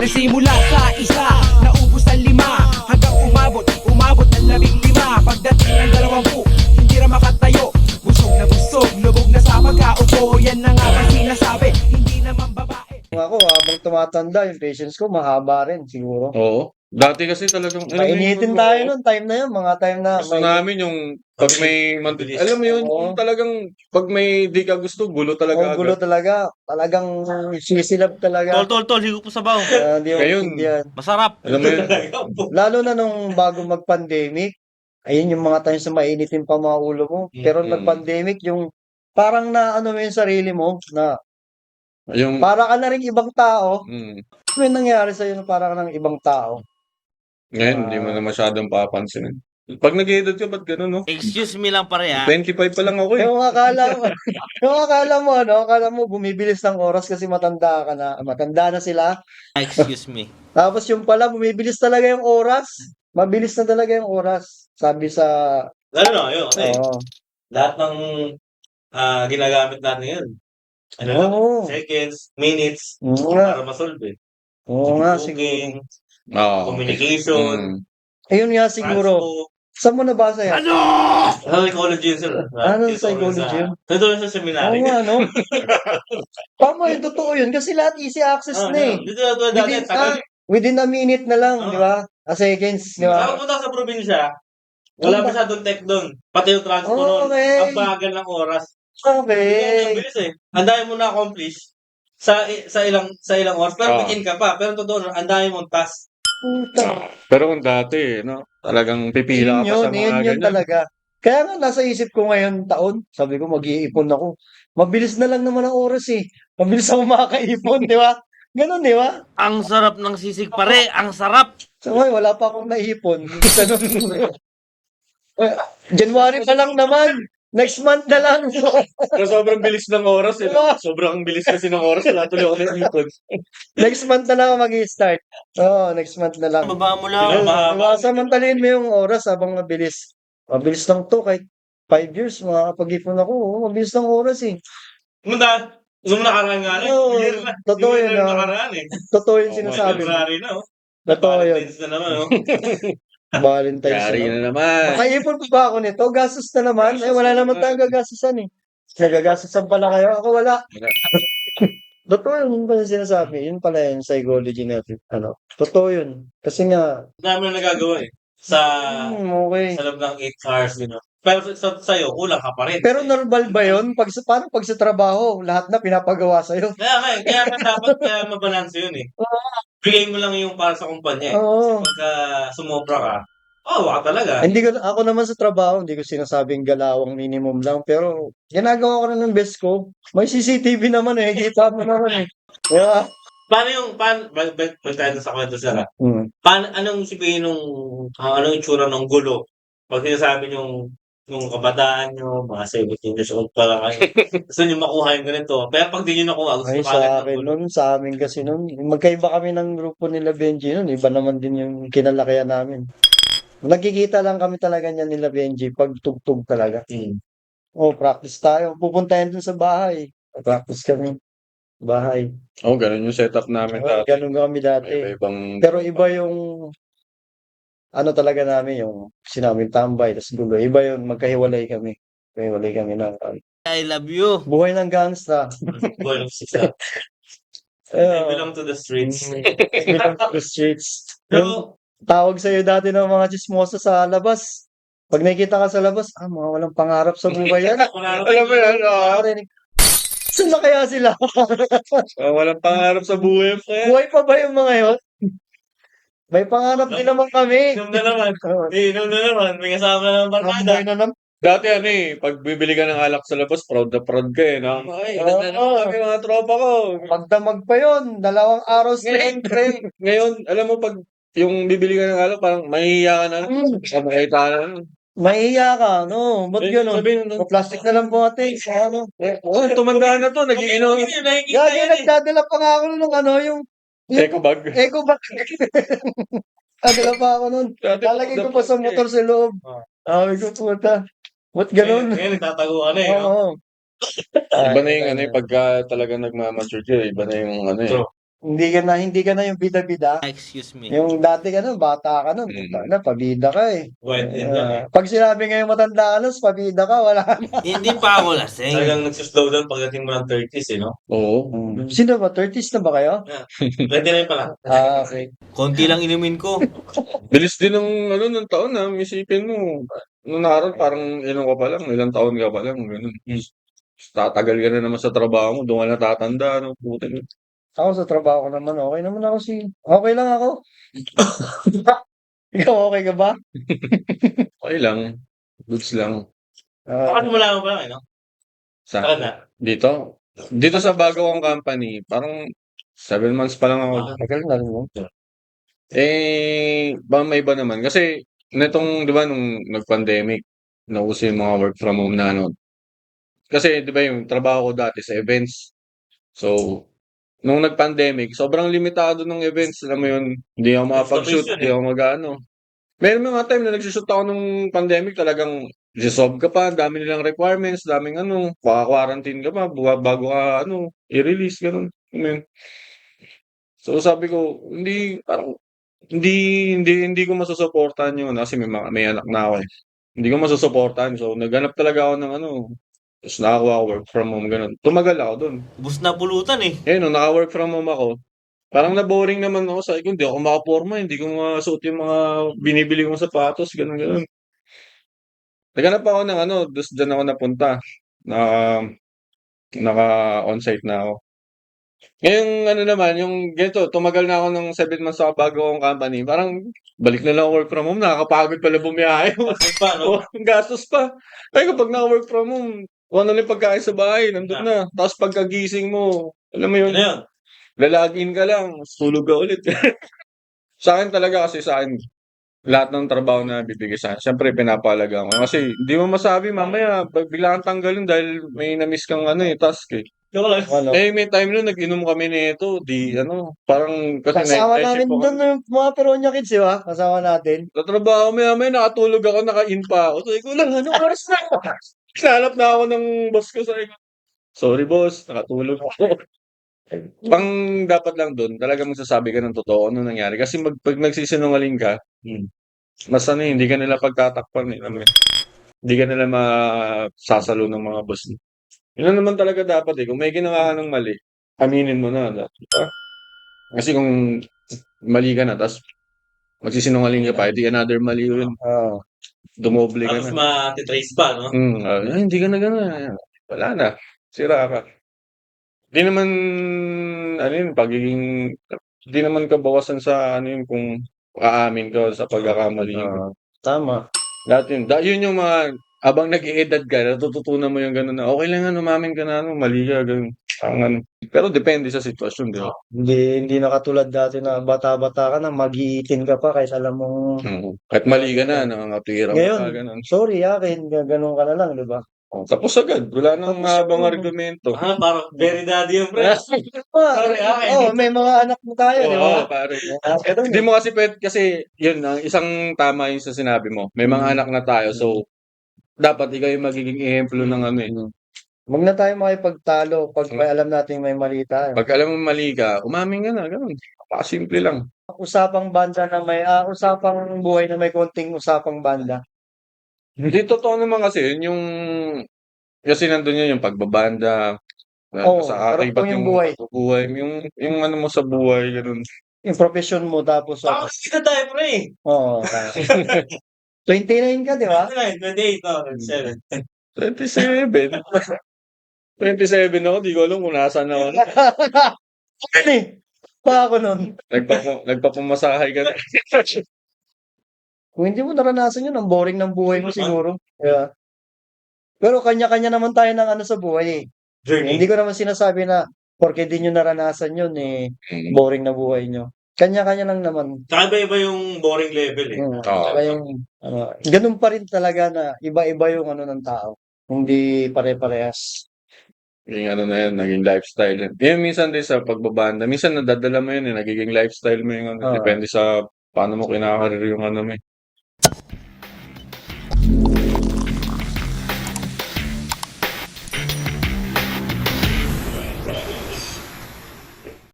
Nagsimula sa isa, naubos ang 5, hanggang umabot ng 15. Pagdating ng 20, hindi na makatayo. Busog na busog, lubog na sa pagkaupo. Yan na nga ba sinasabi, hindi naman babae. Ako, habang tumatanda, yung patience ko mahaba rin siguro. Oo. Dati kasi talagang Mainitin tayo nun, time na yun, mga time na gusto namin yung pag may alam mo yun, Oo. yung talagang pag may di ka gusto, gulo talaga gulo agad. talaga. Talagang sisilab talaga. Tol, higo po sabaw. Hindi mo Ngayon, maintindihan. Masarap. Alam mo yun, Lalo na nung bago mag-pandemic, ayun yung mga times na mainitin pa mga ulo mo. Pero Mm. nag-pandemic, yung parang na ano mo yung sarili mo, na yung para ka na rin ibang tao. mm, Ano yung nangyari sa'yo na para ka ng ibang tao? ngayon, hindi mo na masyadong papansinin. Pag nag-edit ka, ba't gano'n, no? Excuse me lang pare ha. 25 pa lang ako eh. Yung akala mo, akala mo bumibilis ng oras kasi matanda ka na. Matanda na sila. Excuse me. Tapos yung pala, bumibilis talaga yung oras. Mabilis na talaga yung oras. Sabi sa, Ano, yun, kasi oo. lahat ng ginagamit natin ngayon, ano lang, Oo. seconds, minutes, Oo nga. para masolve eh. Oo nga, Booking, siguro. Oo. communication, Mm. Ayun nga siguro. transpo. Saan mo nabasa yan? Psychology yun, sir. Ano psychology yun? Nandun sa Oo seminary. nga, no? Tama yun, totoo yun. Kasi lahat easy access na eh. Dito na dati, Within, tagal. within a minute na lang, di ba? A seconds, di ba? Saka punta sa probinsya, wala masyadong tech doon. Pati yung transpo nun, Okay. ang bagal ng oras. Ang Okay. bilis eh. Ang dami mo na-accomplish sa ilang oras. Pero begin ka pa. Pero totoo, ang dami mong task. Puta. Pero kung dati, no, talagang pipila ka pa sa mga Yun ganyan. talaga. Kaya nga nasa isip ko ngayon taon, sabi ko mag-iipon ako. Mabilis na lang naman ang oras eh. Mabilis ako makakaipon, di ba? Ganun, di ba? Ang sarap ng sisig pare, ang sarap. So, ngayon, wala pa akong naipon. Ganun. January pa lang naman. Next month na lang. Pero sobrang bilis ng oras eh. Sobrang bilis kasi ng oras. Wala tuloy ako naipon. Next month na lang ako mag-i-start. Oo, next month na lang. Baba mo lang. Samantalin mo yung oras habang mabilis. Mabilis lang to kahit 5 years makakapag-ipon ako. Mabilis lang oras eh. Nung nakaraan nga lang. Oo, Year na. totoo yun, Year na ah. nakaraan eh. Totoo yung sinasabi mo. February na oh. Totoo yun. Valentine's na naman oh. Valentine's Yari na. na naman. Makaipon pa ba ako nito? Gastos na naman. Eh, wala naman tayong gagastusan eh. Nagagastusan pala kayo. Ako wala. Totoo yun pa yung sinasabi. Yun pala yung psychology natin. Ano? Totoo yun. Kasi nga, Ang dami na nagagawa eh. Sa okay. loob ng 8 hours, you know. Pero sa'yo, kulang ka pa rin. Pero normal ba yun? Parang pag sa trabaho, lahat na pinapagawa sa'yo. Kaya dapat mabalanse yun eh. Bigay mo lang yung para sa kumpanya eh. Oo. Pagka sumobra ka, waka talaga. Hindi ko, ako naman sa trabaho, hindi ko sinasabing galawang minimum lang. Pero ginagawa ko rin ng best ko. May CCTV naman eh. Kita mo naman eh. Yeah. Ba't tayo sa kwento sila? Anong sabihin anong itsura ng gulo? Pag sinasabi nung kabataan nyo, mga 17 years old pa lang kayo. Gusto nyo makuha yung ganito. Pero pag di nyo nakuha, gusto Ay, kaagad sa ng akin gulo. nun, sa amin kasi nun, magkaiba kami ng grupo nila Benji nun. Iba naman din yung kinalakihan namin. Nagkikita lang kami talaga niyan nila Benji pag tugtog talaga. Oh, practice tayo. Pupuntahan dun sa bahay. Practice kami. Bahay. Oh, ganun yung setup namin dati. Ganun kami dati. May ibang Pero iba yung ano talaga namin, yung sinaming tambay, tas gulo. Iba yun, magkahiwalay kami. Magkahiwalay kami ng I love you. buhay ng gangsta. Boy of six up. They belong to the streets. Belong to the streets. Yung Pero, tawag sa'yo dati ng mga chismosa sa labas. Pag nakikita ka sa labas, mga walang pangarap sa buhay yan. alam mo yan, Nakakarinig. Saan na kaya sila? walang pangarap sa buhay. Buhay pa ba yung mga yun? May pangarap din naman kami. inom na naman. Inom na naman. May kasama na ng barkada. Buhay na naman. Dati pag bibili ka ng alak sa labas, proud ka eh, no? Ay, ilan na naman kami mga tropa ko. Magdamag pa yun. 2 araw straight. Ngayon, alam mo, pag yung bibili ka ng alak, parang mahihiya ka na. Makita ka na. Mahiya ka, no? Ba't gano'n? Sabihin, Plastic na lang po ate. Ano? tumanda na to, nagiinom. Nakikita Gagi, yan eh. nagdadala pa nga ako nung ano, yung Eco bag. eco bag. Nagdala pa ako nun. Lalagay ko pa sa motor sa loob. Sabi ko, puta. Ba't gano'n? Ngayon, nagtatago ka na eh. no? Oo. Iba na yung pagka talaga nagmamature ka, iba na yung True. Hindi ka na yung bida-bida. Excuse me. Yung dati ka nun, bata ka nun, pabida ka eh. White din lang eh. Pag sinabi ngayong matanda ka nun, pabida ka, wala na. Hindi pa ako lasing. Talagang nagsuslow down pagdating mo ng 30s eh, no? Oo. Sino ba? 30s na ba kayo? 29 pa lang. Okay. Konti lang inumin ko. Bilis din ng taon na. Isipin mo. Nung naroon, parang ilang ka pa lang. Ilang taon ka pa lang. Ganun. Tatagal ka na naman sa trabaho mo. Doon ka na tatanda. Ano, putin. Ako sa trabaho ko naman, okay naman ako okay lang ako. Ikaw okay ka ba? Okay lang. Goods lang. Baka simula mo pa lang eh, no? Sa, Saan na? dito? Dito sa bago kong company, parang 7 months pa lang ako. Tagal na rin mo. May iba naman. Kasi, netong, di ba, nung nag-pandemic, nauso yung mga work from home na ano. Kasi, di ba, yung trabaho ko dati sa events. So, nung nag-pandemic, sobrang limitado ng events. Alam mo yun, hindi ako makapag-shoot, Yun, hindi ako mag-ano. Meron mga time na nagsushoot ako nung pandemic, talagang resolve ka pa, dami nilang requirements, daming ano, quarantine ka pa, bago ka, i-release, ganun. Alam mo yun. So, sabi ko, parang, hindi ko masusuportahan yun kasi may anak na ako eh. Hindi ko masusuportahan. So, naghanap talaga ako ng tapos nakakuha ako work from home, ganun. Tumagal ako dun. Bus na pulutan eh. Nung naka-work from home ako, parang na-boring naman ako. Sabi ko, hindi ako makaporma, hindi ko masuot yung mga binibili kong sapatos, ganun, ganun. Naghanap ako ng dyan ako napunta. Na, naka-onsite na ako. Ngayong naman, yung ganito, tumagal na ako ng 7 months sa bago kong company. Parang balik na lang ako work from home, nakakapagod pala bumiyahe. Paano? Ang gastos pa. Ay, kapag naka-work from home, kung ano na yung pagkain sa bahay, nandun na. Tapos pagkagising mo, alam mo yun, Ano yun? lalagin ka lang, tulog ka ulit. Sa akin talaga kasi lahat ng trabaho na bibigay sa akin, siyempre pinapahalaga ko. Kasi di mo masabi mamaya, bigla kang tanggalin dahil may na-miss kang task eh. Joke lang. Ano? May time nun, nag-inom kami nito, parang kasi Kasama night namin shift ako. doon yung mga Peronia kids, di ba? Kasama natin. Sa trabaho, may nakatulog ako, naka-in pa ako. Sabi ko lang, anong oras na? Hinanap na ako ng boss ko. Sabi ko, sorry boss, nakatulog ako. Pang dapat lang doon, talagang magsasabi ka ng totoo ano nangyari. Kasi pag nagsisinungaling ka, mas hindi ka nila pagtatakpan. Alam mo yun? Hindi ka nila masasalo ng mga boss. Yun naman talaga dapat eh. Kung may ginawa ka ng mali, aminin mo na. Diba? Kasi kung mali ka na, tapos magsisinungaling ka pa, edi another mali yun. Oo. Dumoble ka Tapos na. matitrace pa, no? Hindi ka na gano'n. Wala na. Sira ka. Di naman, di naman kabawasan sa kung aamin ka sa pagkakamali mo. Tama. Lahat yun. Yun yung mga, habang nag-i-edad ka, natututunan mo yung gano'n na, okay lang yan, umamin ka na, mali ka, gano'n. Pero depende sa sitwasyon, di ba? Hindi na katulad dati na bata-bata ka na, mag-iitin ka pa kaysa alam mong Kahit mali ka na, nakakatira mo ngayon, pa, gano'n. sorry akin, ganun ka na lang, di ba? Tapos agad, wala nang Tapos habang yung- argumento. Parang very daddy yung pre. Sorry, akin. May mga anak mo tayo, di ba? Oo, pare. Ganun Hindi eh. mo kasi yun, ang isang tama yung sa sinabi mo. May mga anak na tayo, so dapat ikaw yung magiging ehemplo ng Huwag na tayo makipagtalo pag may alam natin may mali tayo. Pag alam mo mali ka, umamin ka na, ganun. Simple lang. Usapang banda na usapang buhay na may konting usapang banda. Hindi totoo naman kasi yun kasi nandun yun yung pagbabanda, Oo, sa pero iba't kung yung yung buhay. buhay, yung mo sa buhay, ganun. Yung profession mo tapos Baka kasi na tayo, pre. Oo. 29 ka, di ba? 28, no? 27. 27. 27 ako, di ko alam kung nasaan ako. Okay eh. Pa ako nun. Nagpapamasahay ka na. Kung hindi mo naranasan yun, ang boring ng buhay mo siguro. Yeah. Pero kanya-kanya naman tayo ng sa buhay eh. Journey. Hindi ko naman sinasabi na porke di nyo naranasan yun boring na buhay nyo. Kanya-kanya lang naman. Saka iba-iba yung boring level eh. Saka yung, ganun pa rin talaga na iba-iba yung ng tao. Hindi pare-parehas. Yung na yun, naging lifestyle yun. Yan minsan din sa pagbabanda. Minsan nadadala mo yun nagiging lifestyle mo yung Oo. depende sa paano mo kinakarir yung mo eh.